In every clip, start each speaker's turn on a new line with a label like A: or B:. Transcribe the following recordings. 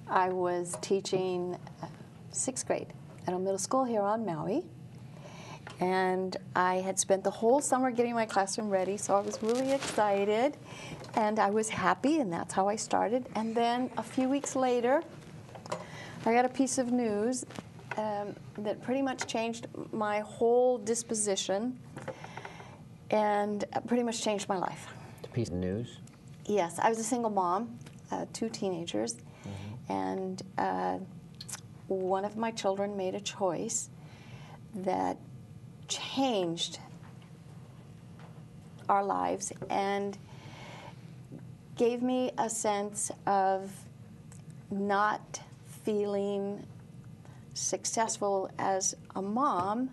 A: I was teaching 6th grade at a middle school here on Maui. And I had spent the whole summer getting my classroom ready, so I was really excited. And I was happy, and that's how I started. And then a few weeks later, I got a piece of news that pretty much changed my whole disposition and pretty much changed my life.
B: A piece of news?
A: Yes, I was a single mom, 2 teenagers, and one of my children made a choice that changed our lives and gave me a sense of not feeling successful as a mom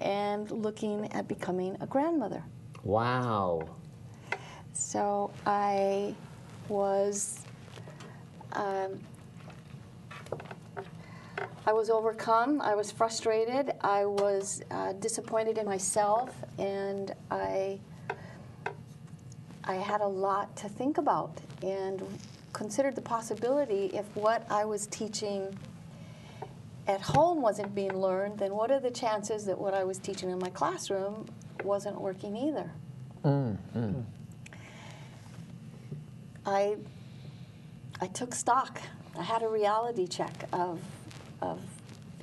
A: and looking at becoming a grandmother.
B: Wow.
A: So I was overcome, I was frustrated, I was disappointed in myself, and I had a lot to think about and considered the possibility if what I was teaching at home wasn't being learned, then what are the chances that what I was teaching in my classroom wasn't working either? I took stock. I had a reality check of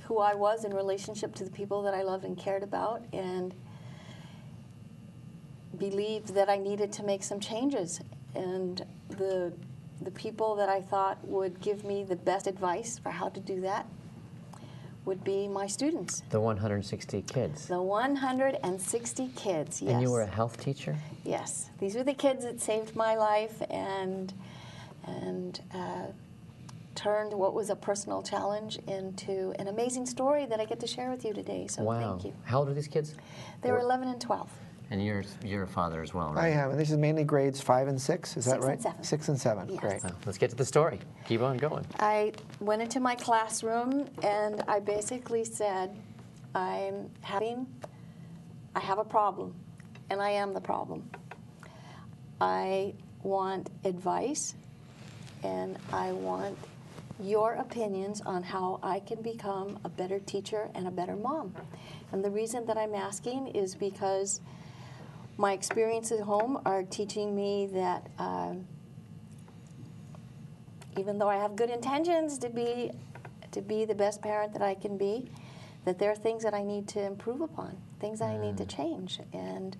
A: who I was in relationship to the people that I loved and cared about, and believed that I needed to make some changes. And the people that I thought would give me the best advice for how to do that would be my students.
B: The 160 kids.
A: The 160 kids, yes.
B: And you were a health teacher?
A: Yes. These are the kids that saved my life and turned what was a personal challenge into an amazing story that I get to share with you today. So thank you.
B: How old are these kids?
A: They were 11 and 12.
B: And you're a father as well, right?
C: I am. And this is mainly grades 5 and 6, is that right?
A: 6 and 7.
C: 6 and 7,
A: Yes.
C: great.
B: Well, let's get to the story. Keep on going.
A: I went into my classroom and I basically said, I have a problem, and I am the problem. I want advice, and I want your opinions on how I can become a better teacher and a better mom. And the reason that I'm asking is because my experiences at home are teaching me that even though I have good intentions to be the best parent that I can be, that there are things that I need to improve upon, things that I need to change. And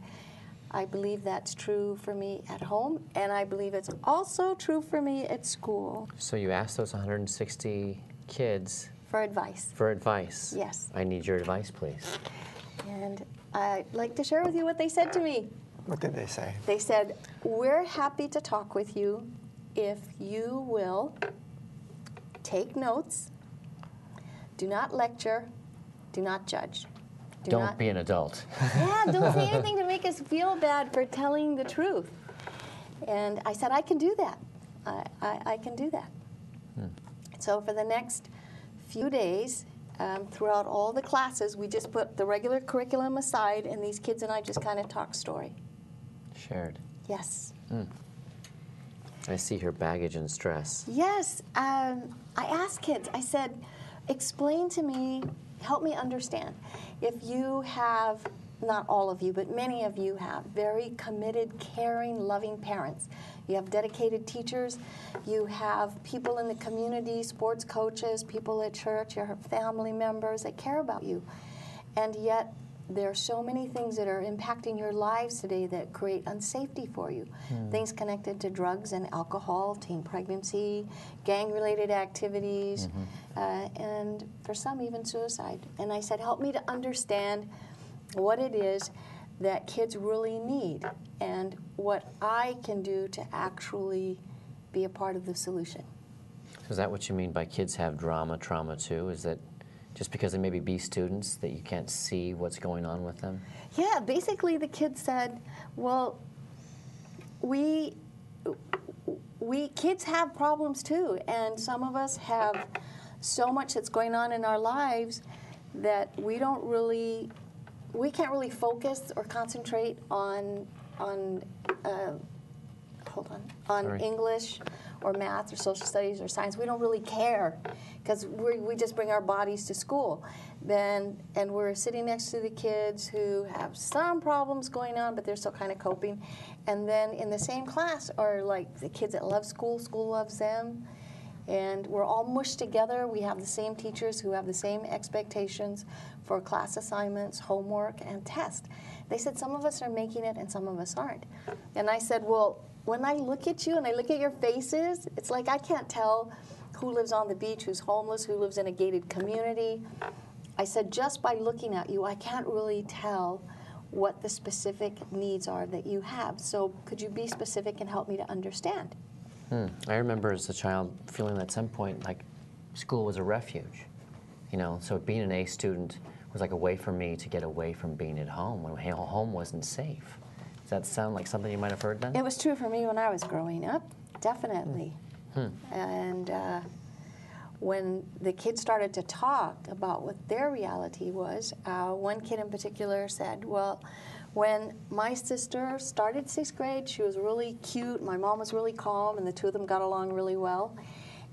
A: I believe that's true for me at home, and I believe it's also true for me at school.
B: So you asked those 160 kids
A: for advice.
B: For advice.
A: Yes.
B: I need your advice, please.
A: And I'd like to share with you what they said to me.
C: What did they say?
A: They said, we're happy to talk with you if you will take notes, do not lecture, do not judge.
B: Don't be an adult.
A: Yeah, don't say anything to make us feel bad for telling the truth. And I said, I can do that. I can do that. So for the next few days, throughout all the classes, we just put the regular curriculum aside, and these kids and I just kind of talk story.
B: Shared.
A: Yes.
B: I see her baggage and stress.
A: Yes. I asked kids, I said, explain to me, help me understand. If you have, not all of you, but many of you have very committed, caring, loving parents. You have dedicated teachers. You have people in the community, sports coaches, people at church, your family members that care about you. And yet, there are so many things that are impacting your lives today that create unsafety for you. Things connected to drugs and alcohol, teen pregnancy, gang-related activities, and for some even suicide. And I said, help me to understand what it is that kids really need and what I can do to actually be a part of the solution.
B: So is that what you mean by kids have trauma too? Is that just because they maybe be students that you can't see what's going on with them?
A: Yeah, basically the kids said, well, kids have problems too, and some of us have so much that's going on in our lives that we can't really focus or concentrate on English or math or social studies or science. We don't really care because we just bring our bodies to school. And we're sitting next to the kids who have some problems going on, but they're still kind of coping. And then in the same class are like the kids that love school, school loves them. And we're all mushed together. We have the same teachers who have the same expectations for class assignments, homework, and tests. They said some of us are making it and some of us aren't. And I said, well, when I look at you and I look at your faces, it's like I can't tell who lives on the beach, who's homeless, who lives in a gated community. I said, just by looking at you, I can't really tell what the specific needs are that you have. So could you be specific and help me to understand?
B: I remember as a child feeling at some point like school was a refuge, you know, so being an A student was like a way for me to get away from being at home when home wasn't safe. Does that sound like something you might have heard then?
A: It was true for me when I was growing up, definitely. And when the kids started to talk about what their reality was, one kid in particular said, well, when my sister started 6th grade, she was really cute, my mom was really calm, and the two of them got along really well.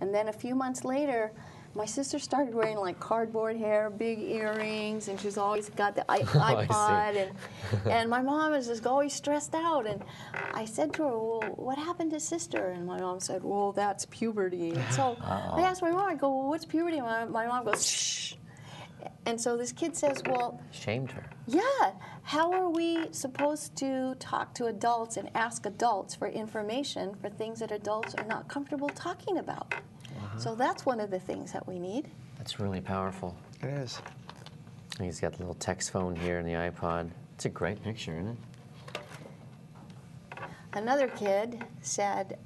A: And then a few months later, my sister started wearing like cardboard hair, big earrings, and she's always got the iPod, and my mom is just always stressed out. And I said to her, well, what happened to sister? And my mom said, well, that's puberty. And so I asked my mom, I go, well, what's puberty? And my mom goes, shh. And so this kid says, well,
B: shamed her.
A: Yeah, how are we supposed to talk to adults and ask adults for information for things that adults are not comfortable talking about? So that's one of the things that we need.
B: That's really powerful.
C: It is.
B: He's got the little text phone here and the iPod. It's a great picture, isn't it?
A: Another kid said,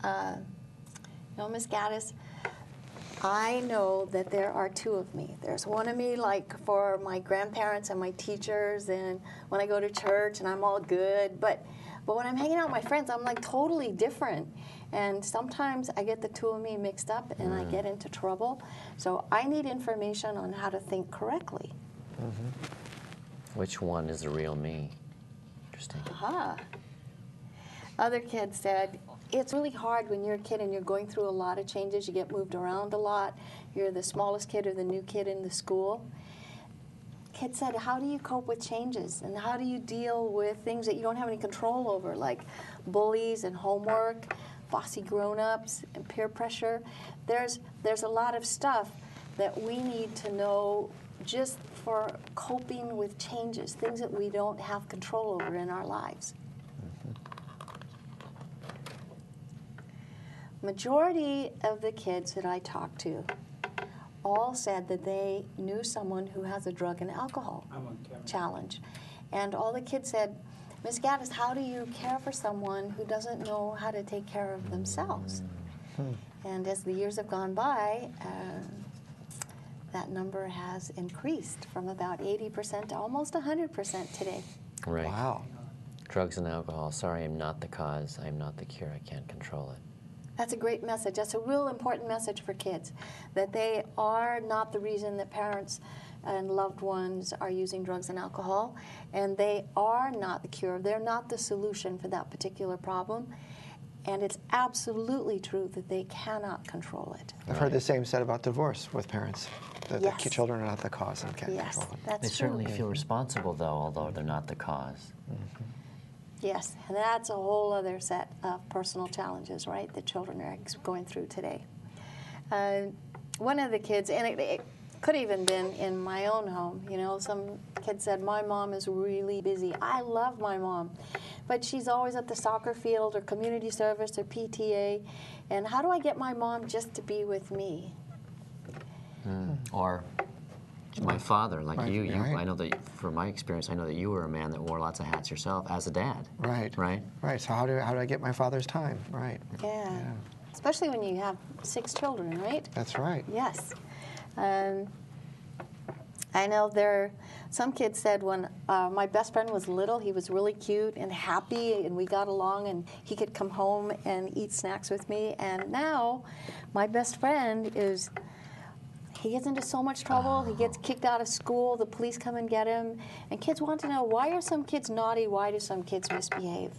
A: no, Miss Gaddis, I know that there are two of me. There's one of me like for my grandparents and my teachers and when I go to church and I'm all good, but when I'm hanging out with my friends, I'm like totally different. And sometimes I get the two of me mixed up and I get into trouble. So I need information on how to think correctly.
B: Which one is the real me? Interesting.
A: Other kids said, it's really hard when you're a kid and you're going through a lot of changes. You get moved around a lot. You're the smallest kid or the new kid in the school. Kids said, how do you cope with changes? And how do you deal with things that you don't have any control over, like bullies and homework, bossy grown-ups, and peer pressure? There's a lot of stuff that we need to know just for coping with changes, things that we don't have control over in our lives. Majority of the kids that I talked to all said that they knew someone who has a drug and alcohol challenge. And all the kids said, Ms. Gaddis, how do you care for someone who doesn't know how to take care of themselves? And as the years have gone by, that number has increased from about 80% to almost 100% today.
B: Right.
C: Wow.
B: Drugs and alcohol. Sorry, I'm not the cause. I'm not the cure. I can't control it.
A: That's a great message. That's a real important message for kids, that they are not the reason that parents and loved ones are using drugs and alcohol, and they are not the cure. They're not the solution for that particular problem, and it's absolutely true that they cannot control it.
C: I've heard the same said about divorce with parents, that
A: Yes.
C: the children are not the cause and can't
A: Yes,
C: control it.
A: that's
B: They
A: true.
B: certainly feel responsible, though, although they're not the cause.
A: Yes, and that's a whole other set of personal challenges, right, that children are going through today. One of the kids, and it could even been in my own home, you know, some kid said, my mom is really busy. I love my mom, but she's always at the soccer field or community service or PTA, and how do I get my mom just to be with me?
B: Or my father, like
C: Right,
B: you,
C: right.
B: I know that from my experience, I know that you were a man that wore lots of hats yourself as a dad.
C: Right.
B: Right?
C: Right. So how do I get my father's time? Right.
A: Yeah, especially when you have 6 children, right?
C: That's right.
A: Yes. I know some kids said when my best friend was little, he was really cute and happy, and we got along, and he could come home and eat snacks with me. And now, my best friend he gets into so much trouble. He gets kicked out of school. The police come and get him. And kids want to know, why are some kids naughty? Why do some kids misbehave?